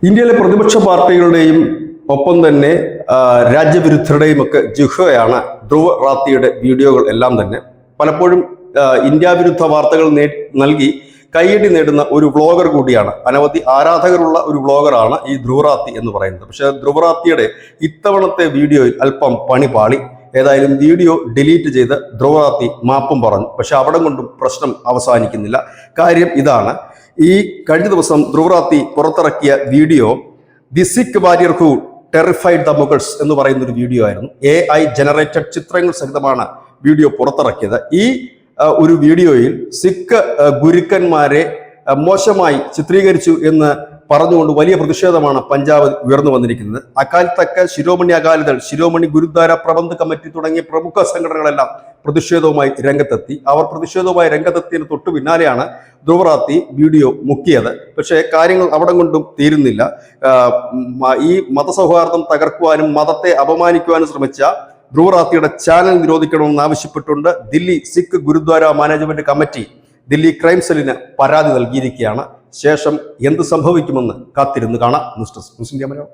ഇന്ത്യയിലെ പ്രതിപക്ഷ പാർട്ടികളുടെയും ഒപ്പം തന്നെ രാജ്യവിരുദ്ധരുടെയും ഒക്കെ ജിഹ്വയാണ് ധ്രുവ് റാത്തിയുടെ വീഡിയോകൾ എല്ലാം തന്നെ. പലപ്പോഴും ഇന്ത്യ വിരുദ്ധ വാർത്തകൾ നൽകി കയ്യടി നേടുന്ന ഒരു വ്ളോഗർ കൂടിയാണ്. അനവധി ആരാധകരുള്ള ഒരു വ്ളോഗറാണ് ഈ ധ്രുവ് റാത്തി എന്ന് പറയുന്നത്. പക്ഷേ ധ്രുവ് റാത്തിയുടെ ഇത്തവണത്തെ വീഡിയോയിൽ അല്പം പണി പാളി. ഏതായാലും വീഡിയോ ഡിലീറ്റ് ചെയ്ത് ധ്രുവ് റാത്തി മാപ്പും പറഞ്ഞു. പക്ഷെ അവിടെ കൊണ്ടും പ്രശ്നം അവസാനിക്കുന്നില്ല. കാര്യം ഇതാണ്, ഈ കഴിഞ്ഞ ദിവസം ധ്രുവ് റാത്തി പുറത്തിറക്കിയ video the Sikh warrior who terrified the Mughals എന്ന് പറയുന്ന ഒരു വീഡിയോ ആയിരുന്നു. AI ജനറേറ്റഡ് ചിത്രങ്ങൾ സഹിതമാണ് വീഡിയോ പുറത്തിറക്കിയത്. ഈ ഒരു വീഡിയോയിൽ സിഖ് ഗുരുക്കന്മാരെ മോശമായി ചിത്രീകരിച്ചു എന്ന് പറഞ്ഞുകൊണ്ട് വലിയ പ്രതിഷേധമാണ് പഞ്ചാബ് ഉയർന്നു വന്നിരിക്കുന്നത്. അക്കാലത്തൊക്കെ ശിരോമണി അകാലിദൾ, ശിരോമണി ഗുരുദ്വാര പ്രബന്ധ കമ്മിറ്റി തുടങ്ങിയ പ്രമുഖ സംഘടനകളെല്ലാം പ്രതിഷേധവുമായി രംഗത്തെത്തി. അവർ പ്രതിഷേധവുമായി രംഗത്തെത്തിയതിന് തൊട്ടു പിന്നാലെയാണ് ധ്രുവ് റാത്തി വീഡിയോ മുക്കിയത്. പക്ഷേ കാര്യങ്ങൾ അവിടെ കൊണ്ടും തീരുന്നില്ല. ഈ മതസൗഹാർദ്ദം തകർക്കുവാനും മതത്തെ അപമാനിക്കുവാനും ശ്രമിച്ച ധ്രുവ് റാത്തിയുടെ ചാനൽ നിരോധിക്കണമെന്ന് ആവശ്യപ്പെട്ടുകൊണ്ട് Delhi Sikh Gurdwara management committee Delhi crime സെല്ലിന് പരാതി നൽകിയിരിക്കുകയാണ്. ശേഷം എന്ത് സംഭവിക്കുമെന്ന് കാത്തിരുന്ന് കാണാം. News desk news India Malayalam.